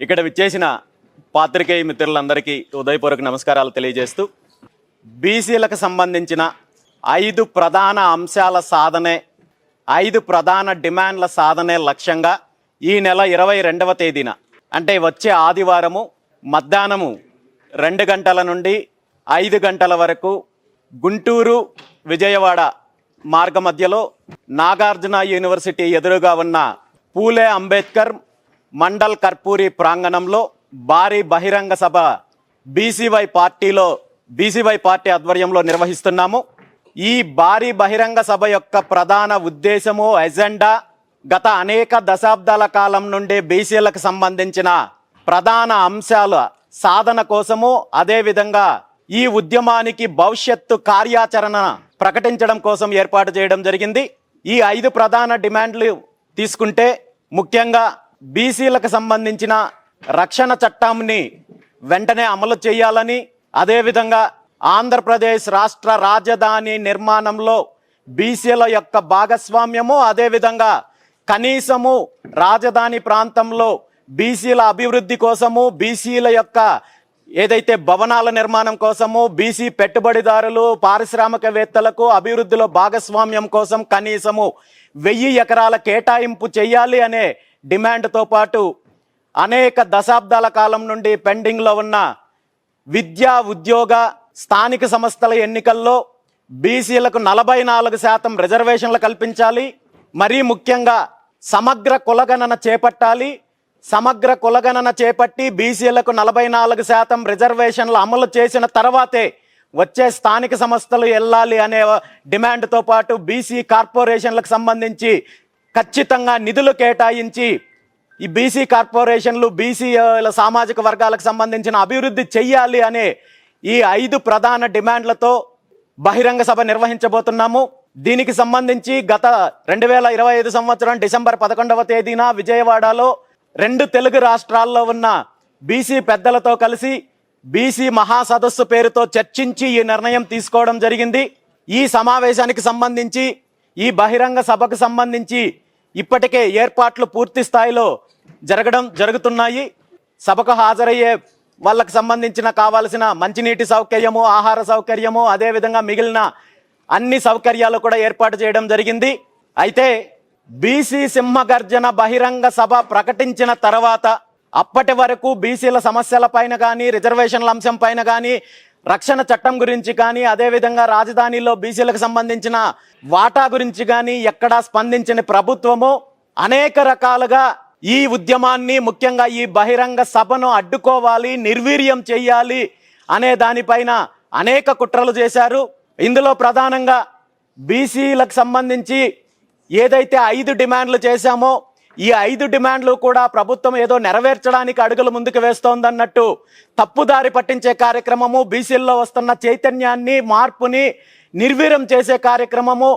ఇక్కడ విచ్చేసిన పాత్రికేయ మిత్రులందరికీ ఉదయపూర్వక నమస్కారాలు తెలియజేస్తూ బీసీలకు సంబంధించిన 5 ప్రధాన అంశాల సాధనే 5 ప్రధాన డిమాండ్ల సాధనే లక్ష్యంగా ఈ నెల 22వ తేదీన అంటే వచ్చే ఆదివారము మధ్యాహ్నము 2 గంటల నుండి 5 గంటల వరకు గుంటూరు విజయవాడ మార్గ మధ్యలో నాగార్జున యూనివర్సిటీ ఎదురుగా ఉన్న పూలే అంబేద్కర్ మండల్ కర్పూరి ప్రాంగణంలో భారీ బహిరంగ సభ బీసీవై పార్టీ ఆధ్వర్యంలో నిర్వహిస్తున్నాము. ఈ భారీ బహిరంగ సభ యొక్క ప్రధాన ఉద్దేశము ఎజెండా గత అనేక దశాబ్దాల కాలం నుండి బీసీలకు సంబంధించిన ప్రధాన అంశాల సాధన కోసము, అదేవిధంగా ఈ ఉద్యమానికి భవిష్యత్తు కార్యాచరణ ప్రకటించడం కోసం ఏర్పాటు చేయడం జరిగింది. ఈ 5 ప్రధాన డిమాండ్లు తీసుకుంటే ముఖ్యంగా బీసీలకు సంబంధించిన రక్షణ చట్టాన్ని వెంటనే అమలు చేయాలని, అదేవిధంగా ఆంధ్రప్రదేశ్ రాష్ట్ర రాజధాని నిర్మాణంలో బీసీల యొక్క భాగస్వామ్యము, అదేవిధంగా కనీసము రాజధాని ప్రాంతంలో బీసీల అభివృద్ధి కోసము, బీసీల యొక్క ఏదైతే భవనాల నిర్మాణం కోసము, బీసీ పెట్టుబడిదారులు పారిశ్రామికవేత్తలకు అభివృద్ధిలో భాగస్వామ్యం కోసం కనీసము 1000 ఎకరాల కేటాయింపు చేయాలి అనే డిమాండ్తో పాటు అనేక దశాబ్దాల కాలం నుండి పెండింగ్లో ఉన్న విద్యా ఉద్యోగ స్థానిక సంస్థల ఎన్నికల్లో బీసీలకు 44% రిజర్వేషన్లు కల్పించాలి. మరీ ముఖ్యంగా సమగ్ర కులగణన చేపట్టాలి. సమగ్ర కులగణన చేపట్టి బీసీలకు 44% రిజర్వేషన్లు అమలు చేసిన తర్వాతే వచ్చే స్థానిక సంస్థలు వెళ్ళాలి అనే డిమాండ్తో పాటు బీసీ కార్పొరేషన్లకు సంబంధించి ఖచ్చితంగా నిధులు కేటాయించి ఈ బీసీ కార్పొరేషన్లు బీసీల సామాజిక వర్గాలకు సంబంధించిన అభివృద్ధి చెయ్యాలి అనే ఈ 5 ప్రధాన డిమాండ్లతో బహిరంగ సభ నిర్వహించబోతున్నాము. దీనికి సంబంధించి గత 2025 సంవత్సరం డిసెంబర్ 11వ తేదీన విజయవాడలో 2 తెలుగు రాష్ట్రాల్లో ఉన్న బీసీ పెద్దలతో కలిసి బీసీ మహాసదస్సు పేరుతో చర్చించి ఈ నిర్ణయం తీసుకోవడం జరిగింది. ఈ సమావేశానికి సంబంధించి, ఈ బహిరంగ సభకు సంబంధించి ఇప్పటికే ఏర్పాట్లు పూర్తి స్థాయిలో జరుగుతున్నాయి. సభకు హాజరయ్యే వాళ్ళకు సంబంధించిన కావాల్సిన మంచినీటి సౌకర్యము, ఆహార సౌకర్యము, అదేవిధంగా మిగిలిన అన్ని సౌకర్యాలు కూడా ఏర్పాటు చేయడం జరిగింది. అయితే బీసీ సింహగర్జన బహిరంగ సభ ప్రకటించిన తర్వాత అప్పటి వరకు బీసీల సమస్యల పైన కానీ, రిజర్వేషన్ల అంశం పైన కానీ, రక్షణ చట్టం గురించి కానీ, అదేవిధంగా రాజధానిలో బీసీలకు సంబంధించిన వాటా గురించి కానీ ఎక్కడా స్పందించిన ప్రభుత్వము అనేక రకాలుగా ఈ ఉద్యమాన్ని, ముఖ్యంగా ఈ బహిరంగ సభను అడ్డుకోవాలి, నిర్వీర్యం చేయాలి అనే దానిపైన అనేక కుట్రలు చేశారు. ఇందులో ప్రధానంగా బీసీలకు సంబంధించి ఏదైతే 5 డిమాండ్లు చేశామో ఈ 5 డిమాండ్లు కూడా ప్రభుత్వం ఏదో నెరవేర్చడానికి అడుగులు ముందుకు వేస్తోందన్నట్టు తప్పుదారి పట్టించే కార్యక్రమము, బీసీల్లో వస్తున్న చైతన్యాన్ని, మార్పుని నిర్వీర్యం చేసే కార్యక్రమము,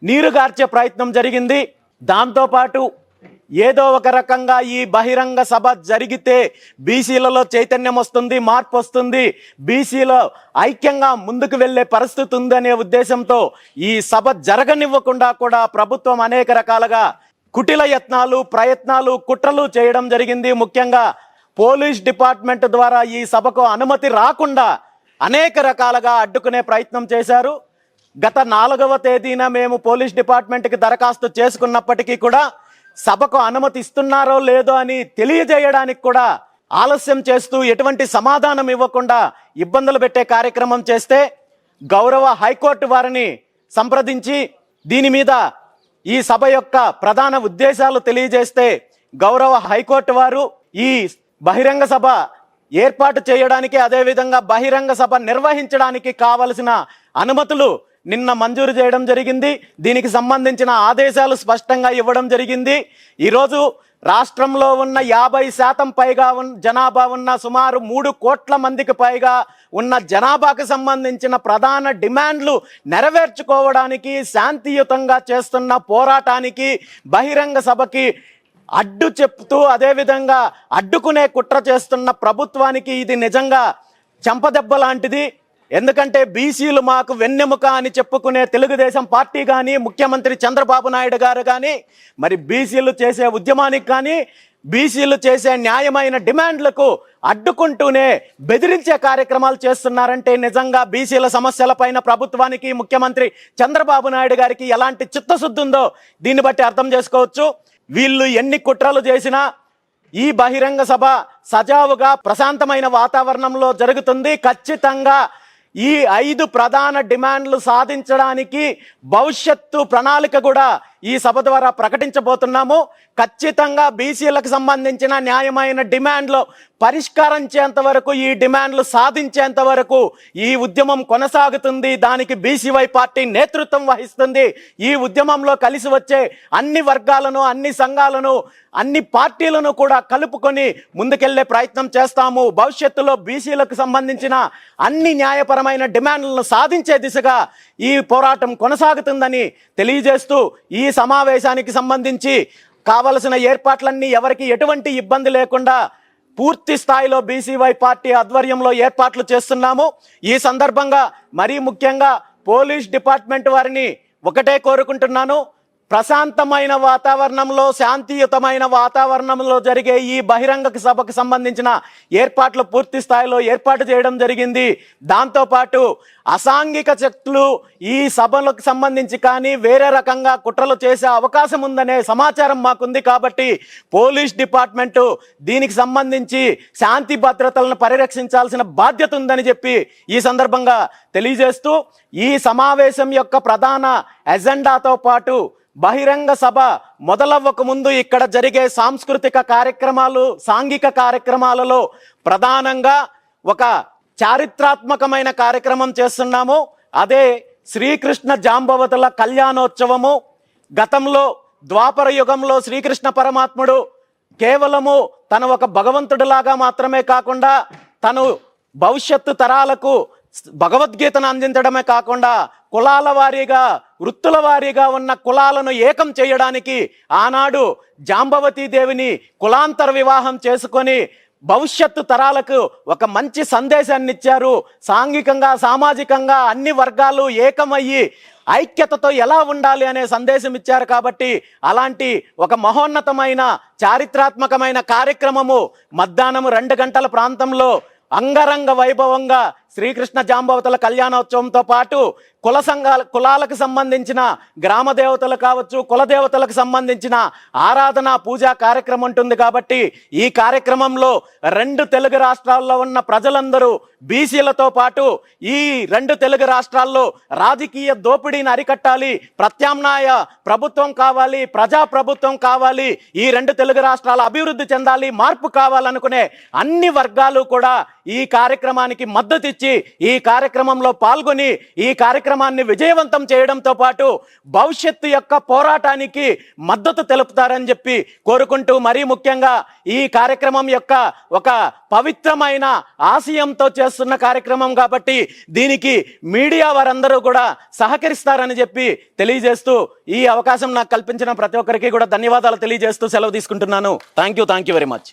నీరుగార్చే ప్రయత్నం జరిగింది. దాంతోపాటు ఏదో ఒక రకంగా ఈ బహిరంగ సభ జరిగితే బీసీలలో చైతన్యం వస్తుంది, మార్పు వస్తుంది, బీసీలో ఐక్యంగా ముందుకు వెళ్ళే పరిస్థితి ఉందనే ఉద్దేశంతో ఈ సభ జరగనివ్వకుండా కూడా ప్రభుత్వం అనేక రకాలుగా కుటిల యత్నాలు, ప్రయత్నాలు, కుట్రలు చేయడం జరిగింది. ముఖ్యంగా పోలీస్ డిపార్ట్మెంట్ ద్వారా ఈ సభకు అనుమతి రాకుండా అనేక రకాలుగా అడ్డుకునే ప్రయత్నం చేశారు. గత 4వ తేదీన మేము పోలీస్ డిపార్ట్మెంట్కి దరఖాస్తు చేసుకున్నప్పటికీ కూడా సభకు అనుమతి ఇస్తున్నారో లేదో అని తెలియజేయడానికి కూడా ఆలస్యం చేస్తూ ఎటువంటి సమాధానం ఇవ్వకుండా ఇబ్బందులు పెట్టే కార్యక్రమం చేస్తే గౌరవ హైకోర్టు వారిని సంప్రదించి దీని మీద ఈ సభ యొక్క ప్రధాన ఉద్దేశాలు తెలియజేస్తే గౌరవ హైకోర్టు వారు ఈ బహిరంగ సభ ఏర్పాటు చేయడానికి, అదేవిధంగా బహిరంగ సభ నిర్వహించడానికి కావలసిన అనుమతులు నిన్న మంజూరు చేయడం జరిగింది. దీనికి సంబంధించిన ఆదేశాలు స్పష్టంగా ఇవ్వడం జరిగింది. ఈరోజు రాష్ట్రంలో ఉన్న 50% పైగా జనాభా ఉన్న సుమారు 3 కోట్ల మందికి పైగా ఉన్న జనాభాకు సంబంధించిన ప్రధాన డిమాండ్లు నెరవేర్చుకోవడానికి, శాంతియుతంగా చేస్తున్న పోరాటానికి, బహిరంగ సభకి అడ్డు చెప్తూ అదేవిధంగా అడ్డుకునే కుట్ర చేస్తున్న ప్రభుత్వానికి ఇది నిజంగా చెంపదెబ్బ లాంటిది. ఎందుకంటే బీసీలు మాకు వెన్నెముక అని చెప్పుకునే తెలుగుదేశం పార్టీ కానీ, ముఖ్యమంత్రి చంద్రబాబు నాయుడు గారు కానీ మరి బీసీలు చేసే ఉద్యమానికి కానీ బీసీలు చేసే న్యాయమైన డిమాండ్లకు అడ్డుకుంటూనే బెదిరించే కార్యక్రమాలు చేస్తున్నారంటే నిజంగా బీసీల సమస్యలపైన ప్రభుత్వానికి, ముఖ్యమంత్రి చంద్రబాబు నాయుడు గారికి ఎలాంటి చిత్తశుద్ధి ఉందో దీన్ని బట్టి అర్థం చేసుకోవచ్చు. వీళ్ళు ఎన్ని కుట్రలు చేసినా ఈ బహిరంగ సభ సజావుగా ప్రశాంతమైన వాతావరణంలో జరుగుతుంది. ఖచ్చితంగా ఈ 5 ప్రధాన డిమాండ్లు సాధించడానికి భవిష్యత్తు ప్రణాళిక కూడా ఈ సభ ద్వారా ప్రకటించబోతున్నాము. ఖచ్చితంగా బీసీలకు సంబంధించిన న్యాయమైన డిమాండ్లు పరిష్కరించేంత వరకు, ఈ డిమాండ్లు సాధించేంత వరకు ఈ ఉద్యమం కొనసాగుతుంది. దానికి బీసీవై పార్టీ నేతృత్వం వహిస్తుంది. ఈ ఉద్యమంలో కలిసి వచ్చే అన్ని వర్గాలను, అన్ని సంఘాలను, అన్ని పార్టీలను కూడా కలుపుకొని ముందుకెళ్లే ప్రయత్నం చేస్తాము. భవిష్యత్తులో బీసీలకు సంబంధించిన అన్ని న్యాయపరమైన డిమాండ్లను సాధించే దిశగా ఈ పోరాటం కొనసాగుతుందని తెలియజేస్తూ, ఈ సమావేశానికి సంబంధించి కావలసిన ఏర్పాట్లన్నీ ఎవరికి ఎటువంటి ఇబ్బంది లేకుండా పూర్తి స్థాయిలో బీసీవై పార్టీ ఆధ్వర్యంలో ఏర్పాట్లు చేస్తున్నాము. ఈ సందర్భంగా మరీ ముఖ్యంగా పోలీస్ డిపార్ట్మెంట్ వారిని ఒకటే కోరుకుంటున్నాను, ప్రశాంతమైన వాతావరణంలో, శాంతియుతమైన వాతావరణంలో జరిగే ఈ బహిరంగ సభకు సంబంధించిన ఏర్పాట్లు పూర్తి స్థాయిలో ఏర్పాటు చేయడం జరిగింది. దాంతోపాటు అసాంఘిక శక్తులు ఈ సభలకు సంబంధించి కానీ వేరే రకంగా కుట్రలు చేసే అవకాశం ఉందనే సమాచారం మాకుంది. కాబట్టి పోలీస్ డిపార్ట్మెంటు దీనికి సంబంధించి శాంతి భద్రతలను పరిరక్షించాల్సిన బాధ్యత ఉందని చెప్పి ఈ సందర్భంగా తెలియజేస్తూ, ఈ సమావేశం యొక్క ప్రధాన ఎజెండాతో పాటు బహిరంగ సభ మొదలవ్వక ముందు ఇక్కడ జరిగే సాంస్కృతిక కార్యక్రమాలు, సాంఘిక కార్యక్రమాలలో ప్రధానంగా ఒక చారిత్రాత్మకమైన కార్యక్రమం చేస్తున్నాము. అదే శ్రీకృష్ణ జాంబవతుల కళ్యాణోత్సవము. గతంలో ద్వాపర యుగంలో శ్రీకృష్ణ పరమాత్ముడు కేవలము తను ఒక భగవంతుడిలాగా మాత్రమే కాకుండా, తను భవిష్యత్తు తరాలకు భగవద్గీతను అందించడమే కాకుండా కులాల వారీగా, వృత్తుల వారీగా ఉన్న కులాలను ఏకం చేయడానికి ఆనాడు జాంబవతీ దేవిని కులాంతర వివాహం చేసుకొని భవిష్యత్తు తరాలకు ఒక మంచి సందేశాన్ని ఇచ్చారు. సాంఘికంగా, సామాజికంగా అన్ని వర్గాలు ఏకమయ్యి ఐక్యతతో ఎలా ఉండాలి అనే సందేశం ఇచ్చారు. కాబట్టి అలాంటి ఒక మహోన్నతమైన చారిత్రాత్మకమైన కార్యక్రమము మధ్యాహ్నం 2 గంటల ప్రాంతంలో అంగరంగ వైభవంగా శ్రీకృష్ణ జాంబవతుల కళ్యాణోత్సవంతో పాటు కులాలకు సంబంధించిన గ్రామ దేవతలు కావచ్చు, కుల దేవతలకు సంబంధించిన ఆరాధన, పూజా కార్యక్రమం ఉంటుంది. కాబట్టి ఈ కార్యక్రమంలో 2 తెలుగు రాష్ట్రాల్లో ఉన్న ప్రజలందరూ బీసీలతో పాటు ఈ 2 తెలుగు రాష్ట్రాల్లో రాజకీయ దోపిడీని అరికట్టాలి, ప్రత్యామ్నాయ ప్రభుత్వం కావాలి, ప్రజా ప్రభుత్వం కావాలి, ఈ 2 తెలుగు రాష్ట్రాలు అభివృద్ధి చెందాలి, మార్పు కావాలనుకునే అన్ని వర్గాలు కూడా ఈ కార్యక్రమానికి మద్దతు ఇచ్చి ఈ కార్యక్రమంలో పాల్గొని ఈ కార్యక్రమాన్ని విజయవంతం చేయడంతో పాటు భవిష్యత్తు యొక్క పోరాటానికి మద్దతు తెలుపుతారని చెప్పి కోరుకుంటూ, మరీ ముఖ్యంగా ఈ కార్యక్రమం యొక్క ఒక పవిత్రమైన ఆశయంతో చేస్తున్న కార్యక్రమం కాబట్టి దీనికి మీడియా వారందరూ కూడా సహకరిస్తారని చెప్పి తెలియజేస్తూ, ఈ అవకాశం నాకు కల్పించిన ప్రతి ఒక్కరికి కూడా ధన్యవాదాలు తెలియజేస్తూ సెలవు తీసుకుంటున్నాను. Thank you very much.